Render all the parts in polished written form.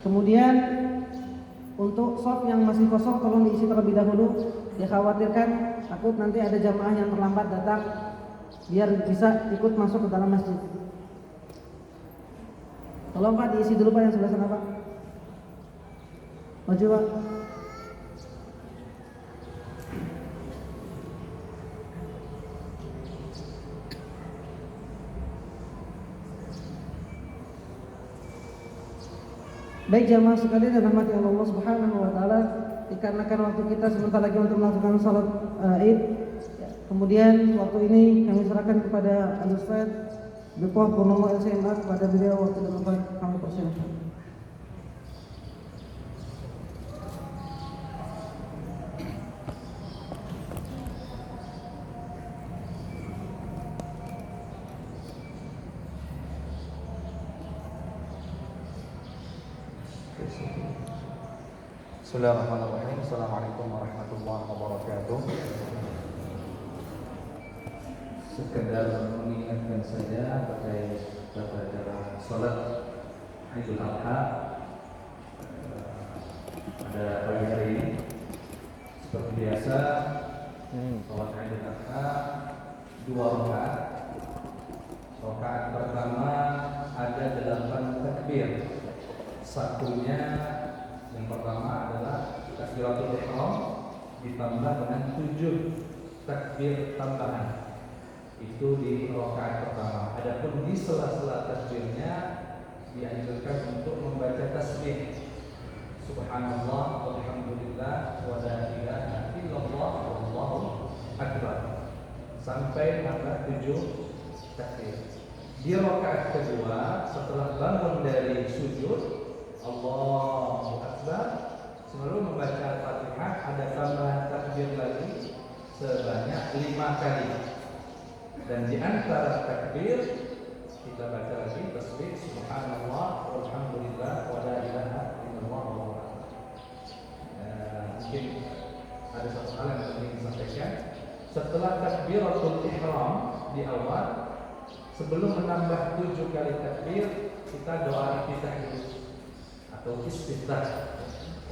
Kemudian untuk shop yang masih kosong tolong diisi terlebih dahulu. Dikhawatirkan takut nanti ada jamaah yang terlambat datang biar bisa ikut masuk ke dalam masjid. Tolong Pak diisi dulu Pak yang sebelah sana Pak. Maju Pak. Baik jamaah sekalian dan rahmati Allah Subhanahu wa taala, dikarenakan waktu kita sebentar lagi untuk melakukan salat Id. Kemudian waktu ini kami serahkan kepada Al-Ustaz Dr. Purnomo LCMA, kepada beliau waktu dan tempat kami persilakan. Bismillahirrahmanirrahim. Assalamualaikum warahmatullahi wabarakatuh. Sekedar mengingatkan saja terkait tata cara salat Idul Adha pada pagi hari ini. Seperti biasa, salat Idul Adha 2 rakaat. Rakaat pertama ada 8 takbir. Satunya yang pertama adalah takbiratul ihram ditambah dengan 7 takbir tambahan. Itu di rakaat pertama. Adapun di sela-sela takbirnya dianjurkan untuk membaca tasbih Subhanallah walhamdulillah wa la ilaha illallah wallahu akbar sampai angka 7 takbir. Di rakaat kedua setelah bangun dari sujud Allahu Akbar selalu membaca Al-Fatihah, ada tambahan takbir lagi sebanyak 5 kali. Dan di antara takbir kita baca lagi tasbih Subhanallah walhamdulillah wa la ilaha illallah wallahu akbar. Mungkin ada satu hal yang ingin disampaikan. Setelah takbiratul ihram di awal, sebelum menambah 7 kali takbir, kita doa iftitah dulu atau istiftah.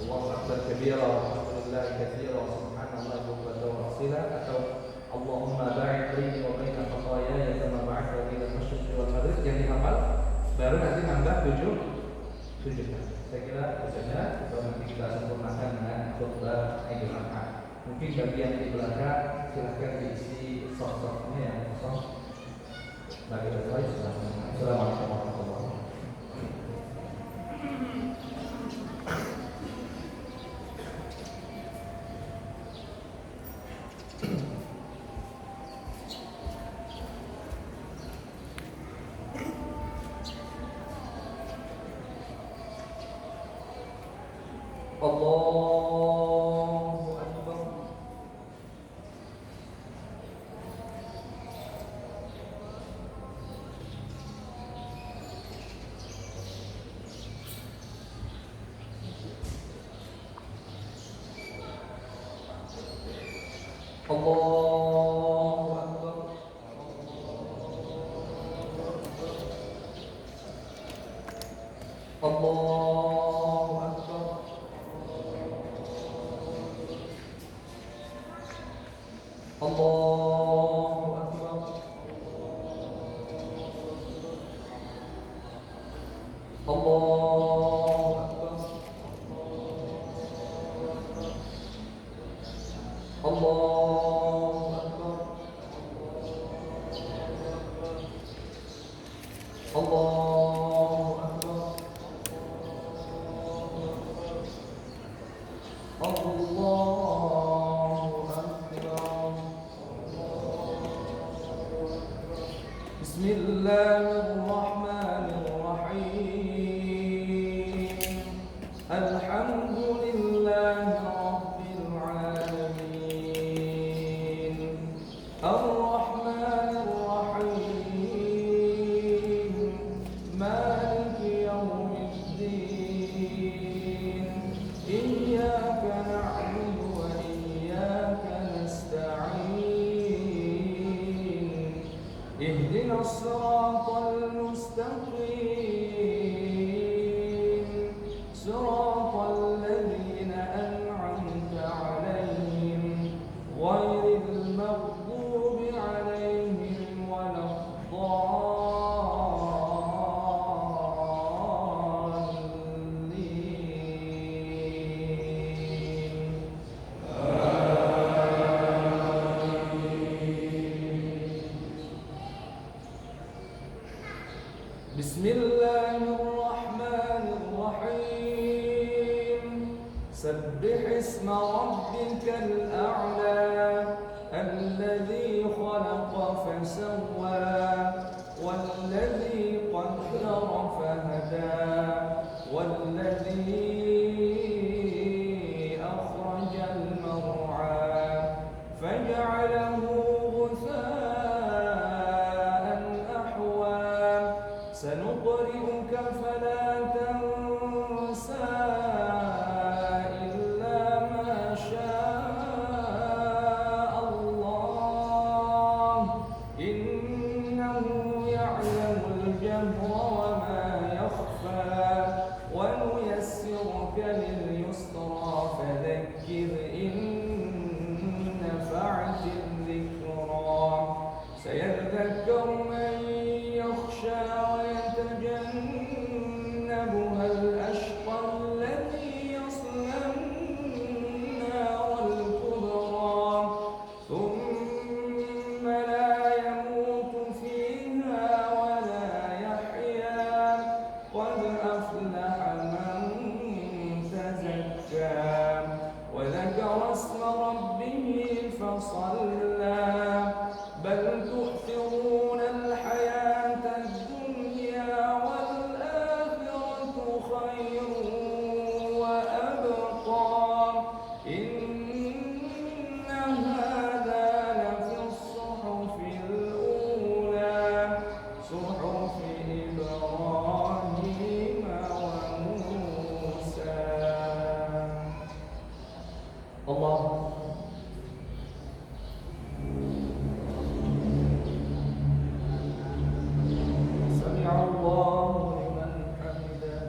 Allahu akbar kabira walhamdulillah katsira subhanallah bukratan wa asila, atau Allahumma ba'id baini wa baina khataaya kama ba'adta baina al-masyriqi wal maghrib, yang dihafal baru nanti nambah 7 kali. Saya kira itu saja, atau nanti kita sempurnakan dengan khutbah Idul Adha. Mungkin bagian di belakang silahkan diisi sok-soknya yang kosong. Bagi baik, assalamualaikum warahmatullahi wabarakatuh. Allahu Akbar. Allahu Akbar. Allahu Akbar. Allahu Akbar. Allahu Akbar. Allahu Akbar. Allahu Akbar. Allahu Akbar. Bismillahirrahmanirrahim. Alhamdulillahi rabbil alamin. Ar-Rahmanir Rahim. Maliki yawmiddin. Iyyaka na'budu wa iyyaka nasta'in. Ihdinas siratal mustaqim. الرحيم سبح اسم ربك الأعلى الذي خلق فسوى والذي قدر فهدى والذي أخرج المرعى فجعله غثاء أحوى سنقرئك فلا تنسى إلا ما شاء الله إنه يعلم الجهر وما يخفى ونيسرك لليسرى فذكر إن نفعت الذكرى سيذكر من يخشى ويتجنبها الأشقى الذي يصلى النار الكبرى ثم لا يموت فيها ولا يحيا قد أفلح من تزكى وذكر اسم ربه فصلى بل تؤثرون الحياة الدنيا والآخرة خير وأبقى إن هذا لفي الصحف الأولى صحف إبراهيم وموسى الله سمع الله لمن حمده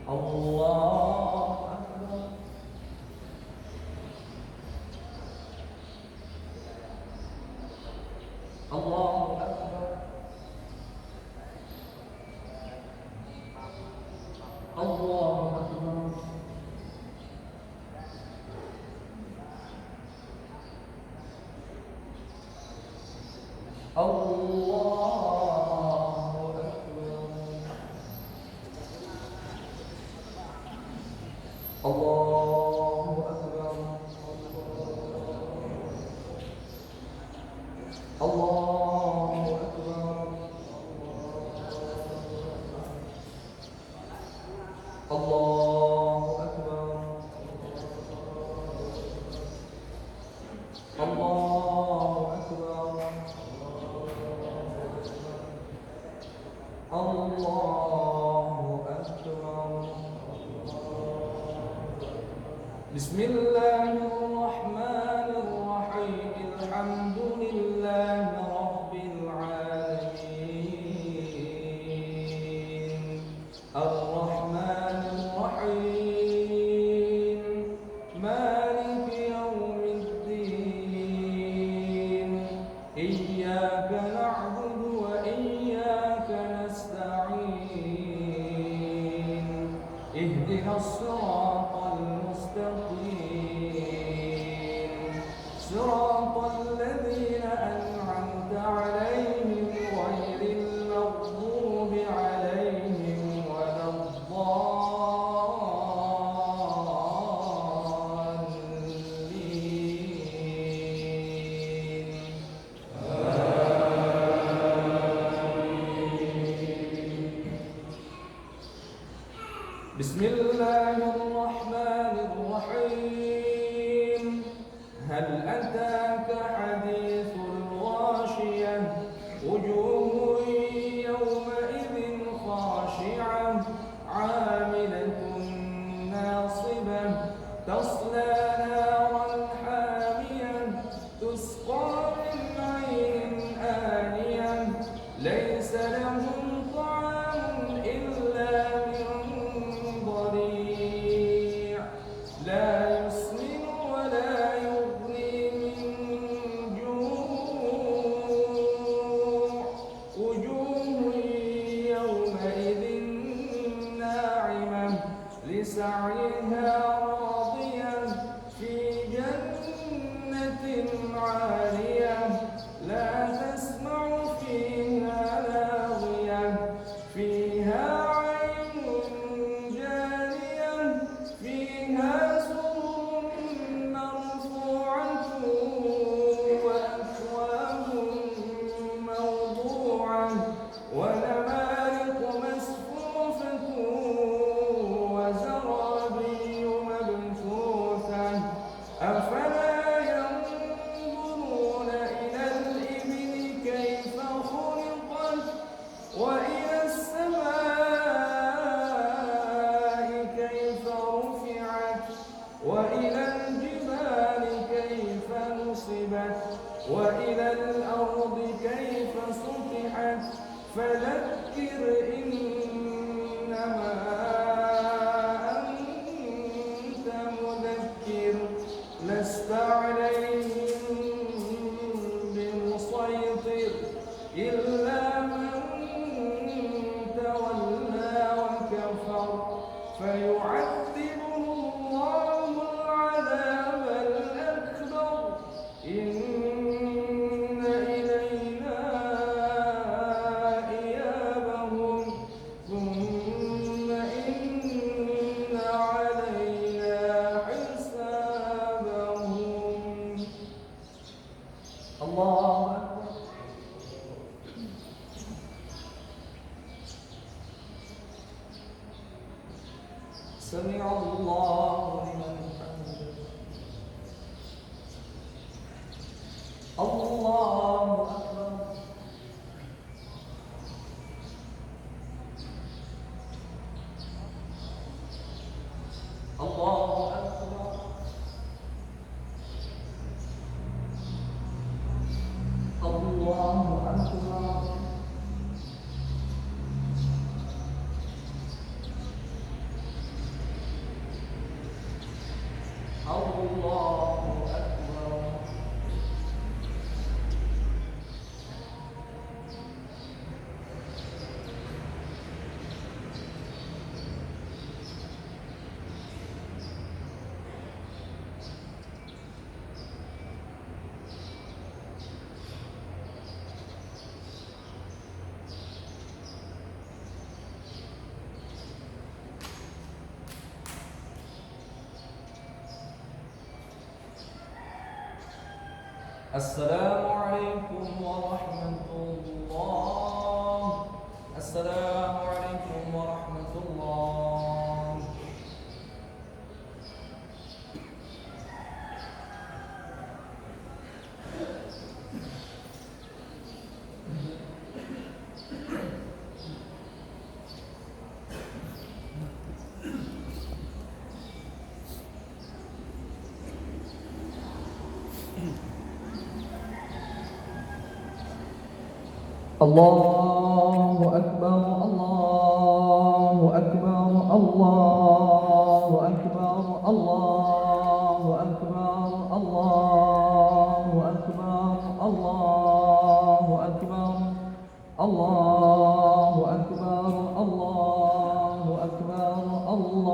الله أكبر الله أكبر الله أكبر الله أكبر الله أكبر الله أكبر الله أكبر الله أكبر بسم الله الرحمن الرحيم الحمد لله رب العالمين الرحمن الرحيم مالك يوم الدين إياك نعبد وإياك نستعين اهدنا الصراط المستقيم صراط الذين أنعمت عليهم غير المغضوب عليهم ولا الضالين بسم الله الرحمن الرحيم هل أتاك حديث الغاشية وجوه يومئذ خاشعة عاملة ناصبة تصلى نارا حامية تسقى من عين آنية ليس لهم طعام إلا من ضريع لا يسمن ولا يغني من جوع وجوه يومئذ ناعمة لسعيها راضية في جنة عالية لا تسمع فيها لاغية فذكر إنما أنت مذكر لست عليهم بمسيطر إلا من تولى وكفر فيعذبه الله العذاب الأكبر إن إلينا إيابهم ثم إن علينا حسابهم. الله أكبر. سمع الله لمن حمده. الله أكبر. الله أكبر. الله أكبر. الله أكبر. السلام عليكم ورحمة الله. السلام عليكم ورحمة الله. الله أكبر. الله أكبر. الله أكبر. الله أكبر. الله أكبر. الله أكبر. الله أكبر. الله أكبر. الله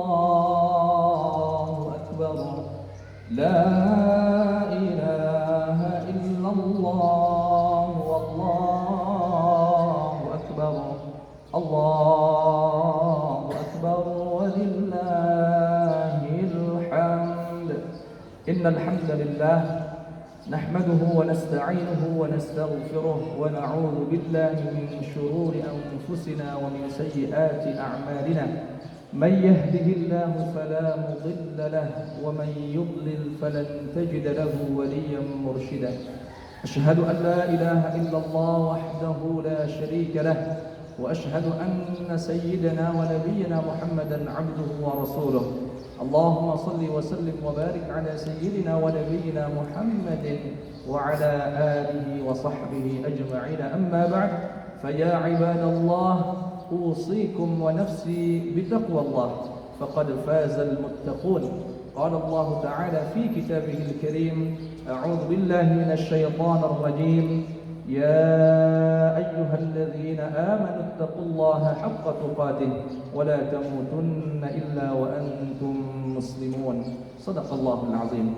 أكبر. لا إله إلا الله والله أكبر. الله أكبر ولله الحمد. إن الحمد لله نحمده ونستعينه ونستغفره ونعوذ بالله من شرور أنفسنا ومن سيئات أعمالنا. من يهده الله فلا مضل له ومن يضلل فلن تجد له وليا مرشدا. أشهد أن لا إله إلا الله وحده لا شريك له وأشهد أن سيدنا ونبينا محمدا عبده ورسوله. اللهم صل وسلم وبارك على سيدنا ونبينا محمد وعلى آله وصحبه أجمعين. أما بعد فيا عباد الله أوصيكم ونفسي بتقوى الله فقد فاز المتقون. قال الله تعالى في كتابه الكريم: أعوذ بالله من الشيطان الرجيم. يا أيها الذين آمنوا اتقوا الله حق تقاته ولا تموتن إلا وأنتم مسلمون. صدق الله العظيم.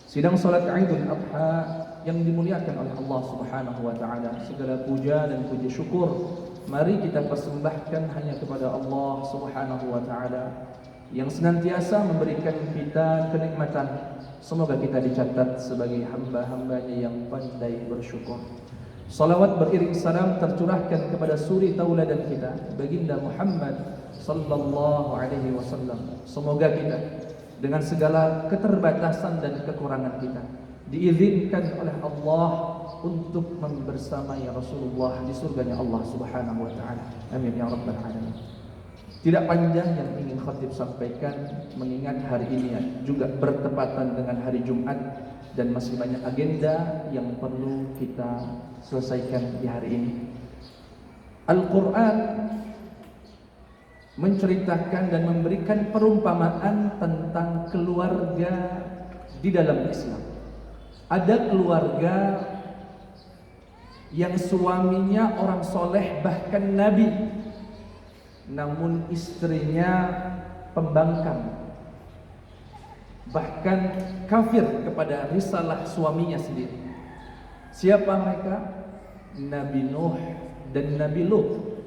Sidang salat Idul Adha yang dimuliakan oleh Allah Subhanahu wa taala, segala puja dan puji syukur mari kita persembahkan hanya kepada Allah Subhanahu wa taala yang senantiasa memberikan kita kenikmatan. Semoga kita dicatat sebagai hamba-hambanya yang pandai bersyukur. Salawat beriring salam tercurahkan kepada suri tauladan kita, baginda Muhammad sallallahu alaihi wasallam. Semoga kita dengan segala keterbatasan dan kekurangan kita diizinkan oleh Allah untuk membersamai Rasulullah di surganya Allah Subhanahu wa taala. Amin ya rabbal alamin. Tidak panjang yang ingin khatib sampaikan, mengingat hari ini juga bertepatan dengan hari Jumat dan masih banyak agenda yang perlu kita selesaikan di hari ini. Al-Quran menceritakan dan memberikan perumpamaan tentang keluarga di dalam Islam. Ada keluarga yang suaminya orang soleh, bahkan Nabi, namun istrinya pembangkang, bahkan kafir kepada risalah suaminya sendiri. Siapa mereka? Nabi Nuh dan Nabi Lut.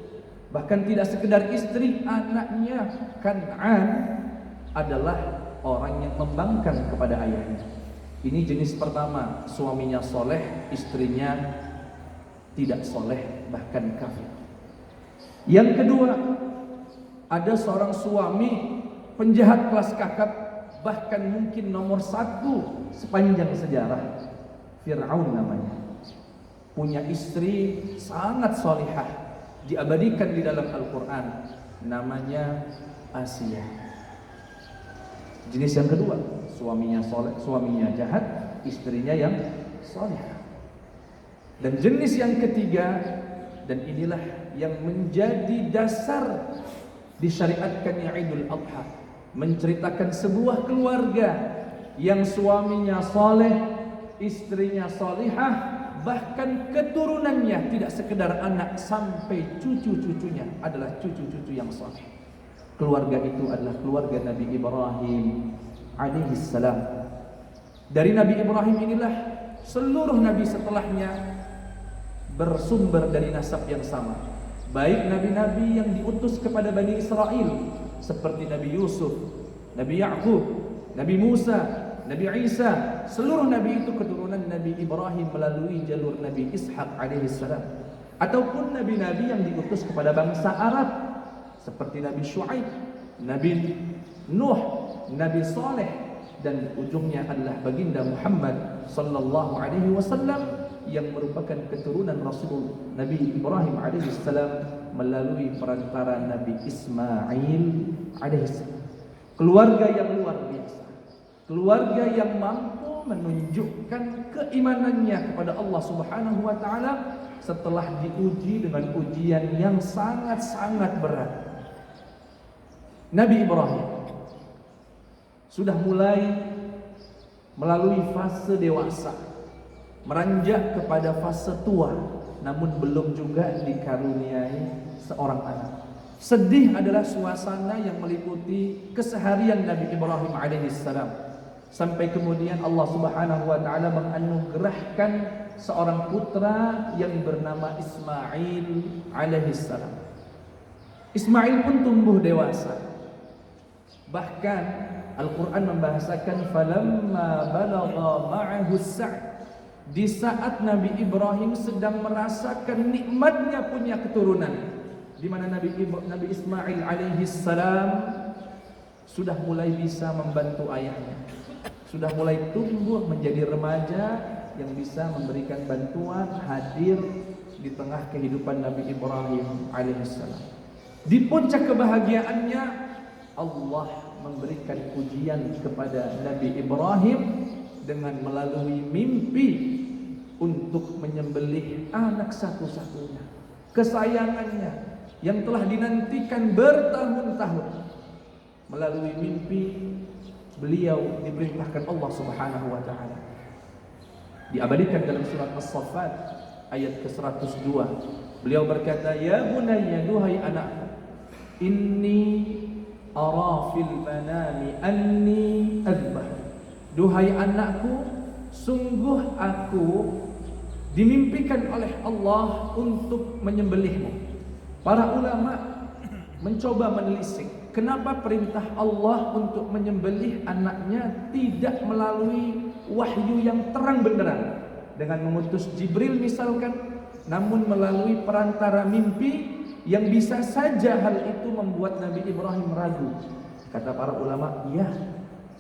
Bahkan tidak sekedar istri, anaknya Kan'an adalah orang yang membangkang kepada ayahnya. Ini jenis pertama, suaminya soleh, istrinya tidak soleh, bahkan kafir. Yang kedua, ada seorang suami penjahat kelas kakap, bahkan mungkin nomor 1 sepanjang sejarah. Fir'aun namanya. Punya istri sangat solihah, diabadikan di dalam Al-Quran, namanya Asia. Jenis yang kedua, suaminya soleh, suaminya jahat, istrinya yang solihah. Dan jenis yang ketiga, dan inilah yang menjadi dasar disyariatkannya Idul Adha, menceritakan sebuah keluarga yang suaminya soleh, istrinya solihah, bahkan keturunannya tidak sekedar anak, sampai cucu-cucunya adalah cucu-cucu yang soleh. Keluarga itu adalah keluarga Nabi Ibrahim alaihissalam. Dari Nabi Ibrahim inilah seluruh nabi setelahnya bersumber dari nasab yang sama. Baik nabi-nabi yang diutus kepada Bani Israel seperti Nabi Yusuf, Nabi Ya'qub, Nabi Musa, Nabi Isa, seluruh nabi itu keturunan Nabi Ibrahim melalui jalur Nabi Ishaq alaihissalam. Ataupun nabi-nabi yang diutus kepada bangsa Arab seperti Nabi Shu'aib, Nabi Nuh, Nabi Saleh, dan ujungnya adalah baginda Muhammad sallallahu alaihi wasallam yang merupakan keturunan Rasul Nabi Ibrahim alaihissalam melalui perantara Nabi Ismail alaihissalam. Keluarga yang luar biasa, keluarga yang mampu menunjukkan keimanannya kepada Allah Subhanahu wa taala setelah diuji dengan ujian yang sangat-sangat berat. Nabi Ibrahim sudah mulai melalui fase dewasa, meranjak kepada fase tua, namun belum juga dikaruniai seorang anak. Sedih adalah suasana yang meliputi keseharian Nabi Ibrahim alaihissalam, sampai kemudian Allah Subhanahu wa taala menganugerahkan seorang putra yang bernama Ismail alaihissalam. Ismail pun tumbuh dewasa. Bahkan Al-Quran membahasakan falamma balagha ma'ahu as-sa'i, di saat Nabi Ibrahim sedang merasakan nikmatnya punya keturunan, di mana Nabi Ismail alaihissalam sudah mulai bisa membantu ayahnya, sudah mulai tumbuh menjadi remaja yang bisa memberikan bantuan, hadir di tengah kehidupan Nabi Ibrahim alaihissalam. Di puncak kebahagiaannya, Allah memberikan ujian kepada Nabi Ibrahim dengan melalui mimpi untuk menyembelih anak satu-satunya, kesayangannya yang telah dinantikan bertahun-tahun. Melalui mimpi beliau diperintahkan Allah Subhanahu wa taala. Diabadikan dalam surat As-Saffat ayat ke-102. Beliau berkata, "Ya bunayya, duhai anakku, inni ara fil manami anni azbah." Duhai anakku, sungguh aku dimimpikan oleh Allah untuk menyembelihmu. Para ulama mencoba menelisik, kenapa perintah Allah untuk menyembelih anaknya tidak melalui wahyu yang terang benderang dengan mengutus Jibril misalkan, namun melalui perantara mimpi yang bisa saja hal itu membuat Nabi Ibrahim ragu. Kata para ulama, ya,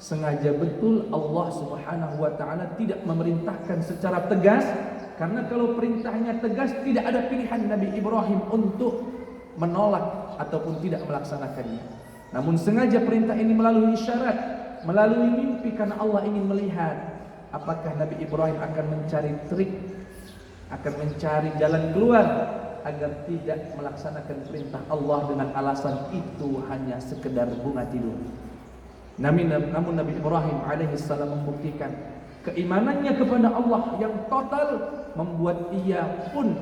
sengaja betul Allah Subhanahu wa taala tidak memerintahkan secara tegas, karena kalau perintahnya tegas tidak ada pilihan Nabi Ibrahim untuk menolak ataupun tidak melaksanakannya. Namun sengaja perintah ini melalui isyarat, melalui mimpi, karena Allah ingin melihat apakah Nabi Ibrahim akan mencari trik, akan mencari jalan keluar agar tidak melaksanakan perintah Allah dengan alasan itu hanya sekedar bunga tidur. Namun Nabi Ibrahim alaihissalam membuktikan keimanannya kepada Allah yang total membuat ia pun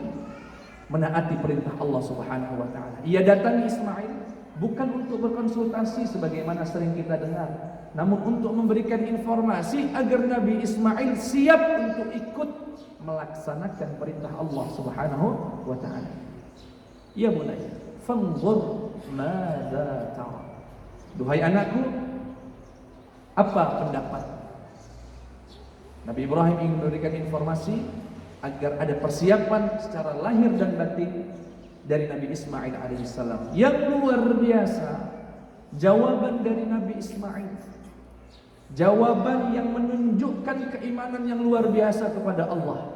menaati perintah Allah Subhanahu wa taala. Ia datangi Ismail bukan untuk berkonsultasi sebagaimana sering kita dengar, namun untuk memberikan informasi agar Nabi Ismail siap untuk ikut melaksanakan perintah Allah Subhanahu wa taala. Ya bunayya, fanzur madza tara. Duhai anakku, apa pendapat? Nabi Ibrahim ingin memberikan informasi agar ada persiapan secara lahir dan batin dari Nabi Ismail alaihissalam. Yang luar biasa jawaban dari Nabi Ismail, jawaban yang menunjukkan keimanan yang luar biasa kepada Allah.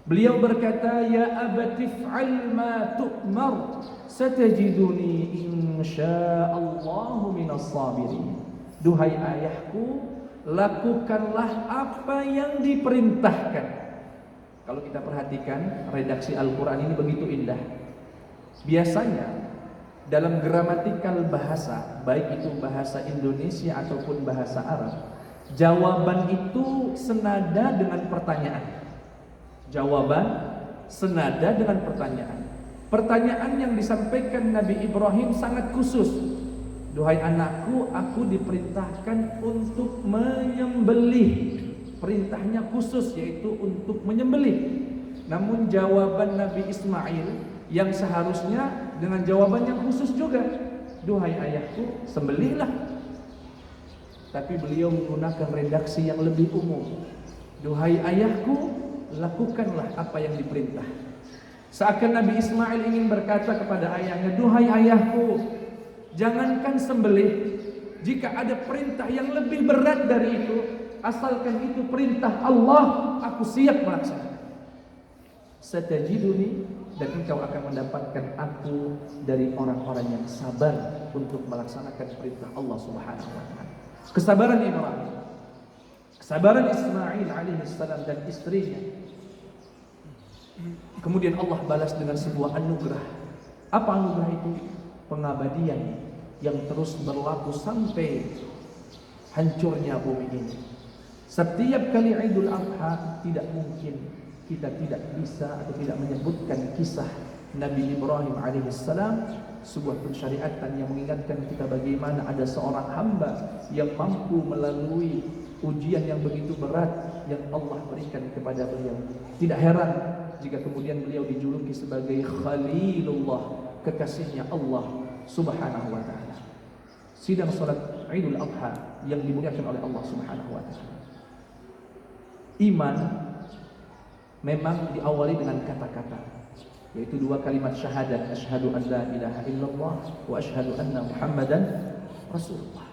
Beliau berkata, ya abati fa'al ma tu'mar satajiduni insyaallahu minas sabirin. Duhai ayahku, lakukanlah apa yang diperintahkan. Kalau kita perhatikan redaksi Al-Quran ini begitu indah. Biasanya dalam gramatikal bahasa, baik itu bahasa Indonesia ataupun bahasa Arab, jawaban itu senada dengan pertanyaan. Jawaban senada dengan pertanyaan. Pertanyaan yang disampaikan Nabi Ibrahim sangat khusus. Duhai anakku, aku diperintahkan untuk menyembelih. Perintahnya khusus, yaitu untuk menyembelih. Namun jawaban Nabi Ismail yang seharusnya dengan jawaban yang khusus juga, duhai ayahku, sembelihlah. Tapi beliau menggunakan redaksi yang lebih umum. Duhai ayahku, lakukanlah apa yang diperintah. Seakan Nabi Ismail ingin berkata kepada ayahnya, duhai ayahku, jangankan sembelih, jika ada perintah yang lebih berat dari itu, asalkan itu perintah Allah, aku siap melaksanakan. Satajiduni, dan engkau akan mendapatkan aku dari orang-orang yang sabar untuk melaksanakan perintah Allah Subhanahu wa taala. Kesabaran Ibrahim, kesabaran Ismail alaihissalam dan istrinya. Kemudian Allah balas dengan sebuah anugerah. Apa anugerah itu? Pengabadian yang terus berlaku sampai hancurnya bumi ini. Setiap kali Idul Adha tidak mungkin kita tidak bisa atau tidak menyebutkan kisah Nabi Ibrahim alaihissalam, sebuah pensyariatan yang mengingatkan kita bagaimana ada seorang hamba yang mampu melalui ujian yang begitu berat yang Allah berikan kepada beliau. Tidak heran jika kemudian beliau dijuluki sebagai Khalilullah, kekasihnya Allah Subhanahu wa taala. Sidang salat Idul Adha yang dimuliakan oleh Allah Subhanahu wa taala. Iman memang diawali dengan kata-kata, yaitu dua kalimat syahadat, asyhadu an la ilaha illallah wa asyhadu anna Muhammadan Rasulullah.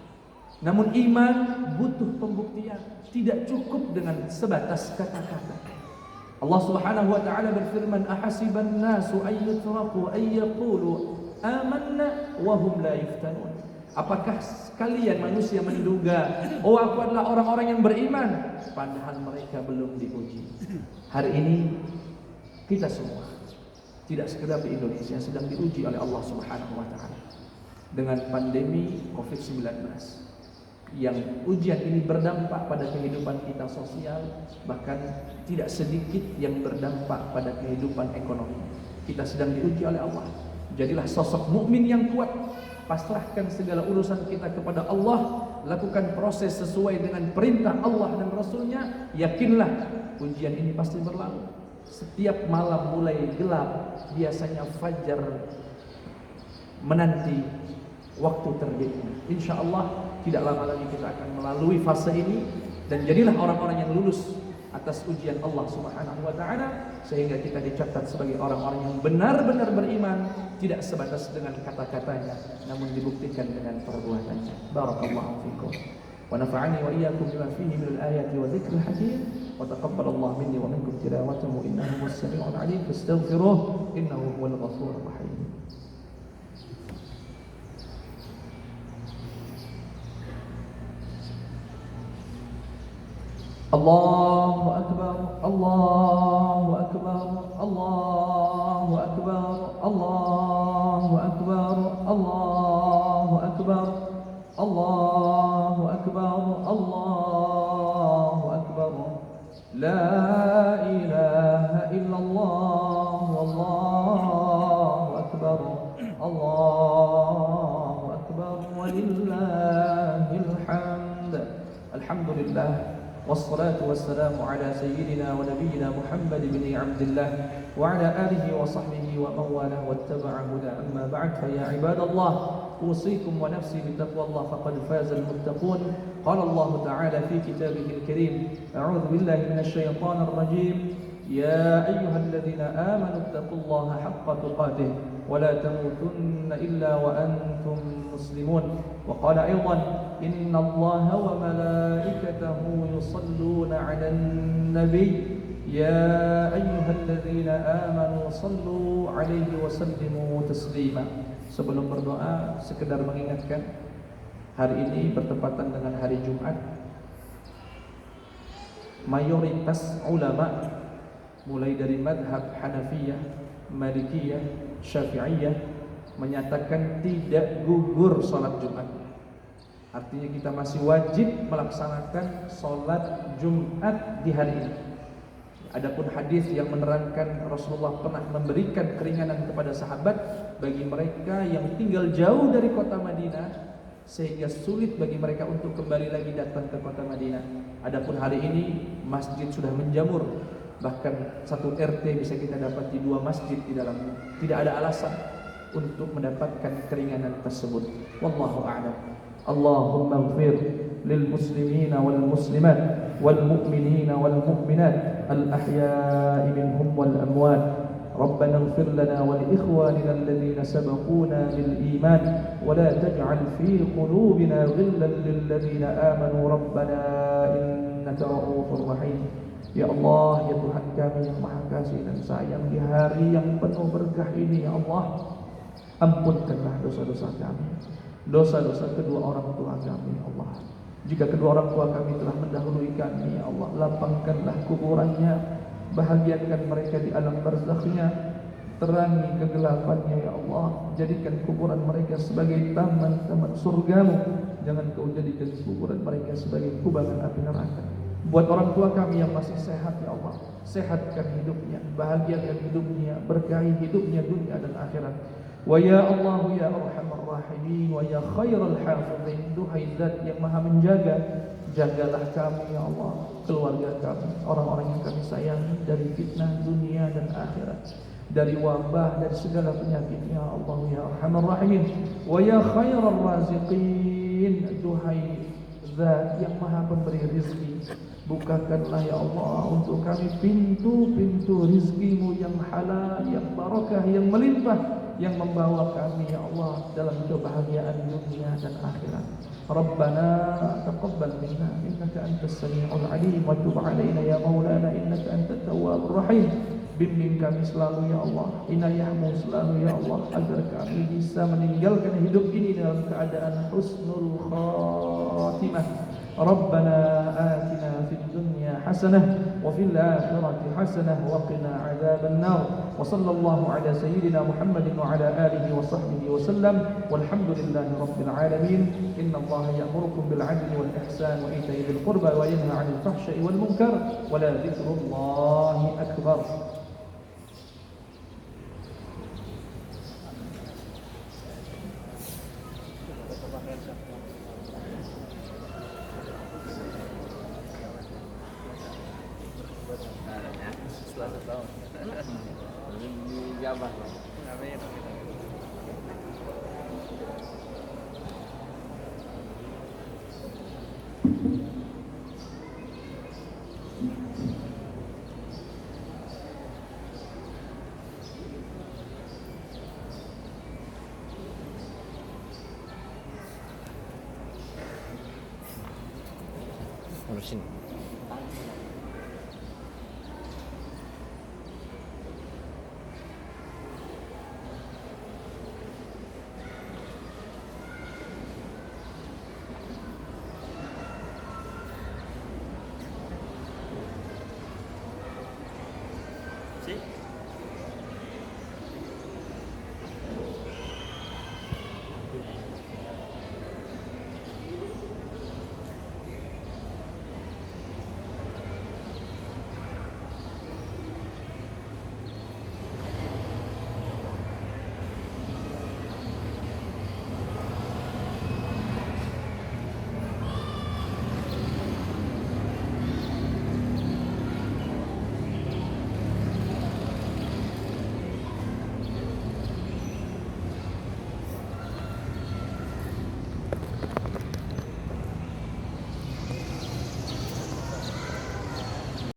Namun iman butuh pembuktian, tidak cukup dengan sebatas kata-kata. Allah Subhanahu wa taala berfirman, ahasiban nasu ay yutraku ay yaqulu amanna wa hum la yuftanun. Apakah kalian manusia menduga, oh aku adalah orang-orang yang beriman, padahal mereka belum diuji. Hari ini kita semua, tidak sekedar di Indonesia, sedang diuji oleh Allah Subhanahu wa taala dengan pandemi Covid-19. Yang ujian ini berdampak pada kehidupan kita sosial, bahkan tidak sedikit yang berdampak pada kehidupan ekonomi. Kita sedang diuji oleh Allah. Jadilah sosok mukmin yang kuat. Pasrahkan segala urusan kita kepada Allah, lakukan proses sesuai dengan perintah Allah dan Rasulnya. Yakinlah ujian ini pasti berlalu. Setiap malam mulai gelap, biasanya fajar menanti waktu terbitnya. Insya Allah tidak lama lagi kita akan melalui fase ini, dan jadilah orang-orang yang lulus atas ujian Allah Subhanahu wa taala, sehingga kita dicatat sebagai orang-orang yang benar-benar beriman, tidak sebatas dengan kata-katanya, namun dibuktikan dengan perbuatannya. Barakallahu fikum wa nafa'ani wa iyyakum bima fihi min al-ayati wa dzikril hakim, wa taqabbalallahu minni wa minkum tilawatahu innahu was-sami'ul 'alim, fastaghfiruhu innahu huwal ghafurur rahim. Allahu akbar, Allahu akbar. Allahu Akbar, Allahu Akbar, Allahu Akbar, Allahu Akbar, Allahu Akbar. La ilaha illallah, wallahu akbar, Allahu akbar, walillahil hamd. Alhamdulillah. والصلاة والسلام على سيدنا ونبينا محمد بن عبد الله وعلى آله وصحبه ومن والاه واتبع هدى. أما بعد فيا عباد الله أوصيكم ونفسي بتقوى الله فقد فاز المتقون. قال الله تعالى في كتابه الكريم أعوذ بالله من الشيطان الرجيم يا أيها الذين آمنوا اتقوا الله حق تقاته ولا تموتن إلا وأنتم مسلمون. وقال أيضا إن الله وملائكته يصلون على النبي يا أيها الذين آمنوا صلوا عليه وسلموا تسليما. Sebelum berdoa, sekedar mengingatkan hari ini bertepatan dengan hari Jumat. Mayoritas ulama mulai dari madhab Hanafiyah, Malikiyah, Syafi'iyah menyatakan tidak gugur sholat Jumat. Artinya kita masih wajib melaksanakan sholat Jumat di hari ini. Adapun hadis yang menerangkan Rasulullah pernah memberikan keringanan kepada sahabat bagi mereka yang tinggal jauh dari kota Madinah sehingga sulit bagi mereka untuk kembali lagi datang ke kota Madinah. Adapun hari ini masjid sudah menjamur, bahkan satu RT bisa kita dapat di 2 masjid di dalamnya. Tidak ada alasan untuk mendapatkan keringanan tersebut. Wallahu a'lam. Allahumma ighfir lil muslimina wal muslimat wal mu'minina wal mu'minat al ahya'i minhum wal amwat. ربنا اغفر لنا ولإخواننا الذين سبقونا بالإيمان ولا تجعل في قلوبنا غلا للذين آمنوا ربنا إنك رؤوف رحيم. Ya Allah, ya Tuhan kami yang Maha Kasih dan Sayang, di hari yang penuh berkah ini ya Allah, ampunkanlah dosa-dosa kami, dosa-dosa kedua orang tua kami ya Allah. Jika kedua orang tua kami telah mendahului kami ya Allah, lapangkanlah kuburannya, bahagiakan mereka di alam barzakhnya, terangi kegelapannya ya Allah. Jadikan kuburan mereka sebagai taman-taman surgamu, jangan kau jadikan kuburan mereka sebagai kubangan api neraka. Buat orang tua kami yang masih sehat ya Allah, sehatkan hidupnya, bahagiakan hidupnya, berkahi hidupnya dunia dan akhirat. Wa ya Allah ya arhamar rahimin wa ya khairal hafizin. Duhai Zat yang Maha menjaga, jagalah kami ya Allah, keluarga kami, orang-orang yang kami sayangi dari fitnah dunia dan akhirat, dari wabah, dari segala penyakit ya Allah ya arhamar rahimin. Wa ya khairal raziqin. Duhai Zat yang Maha pemberi rizki, bukakanlah ya Allah untuk kami pintu-pintu rizkimu yang halal, yang barakah, yang melimpah, yang membawa kami ya Allah dalam kebahagiaan dunia dan akhirat. Rabbana taqabbal minna innaka antas samiul alim wa tub alaina ya maulana innaka antat tawwabur rahim. Bimbing kami selalu ya Allah, inayahmu selalu ya Allah, agar kami bisa meninggalkan hidup ini dalam keadaan husnul khatimah. Rabbana atina fid dunya hasanah wa fil akhirati hasanah wa qina adzaban nar. Wa sallallahu ala sayyidina Muhammadin wa ala alihi wa sahbihi wa sallam. Walhamdulillahi rabbil alamin. Innallaha ya'murukum bil 'adli wal ihsan wa ita'i dzil qurba wa yanha 'anil fahsya'i wal munkar wa la dzikrullahi akbar. Setelah setahun di Jabar urusin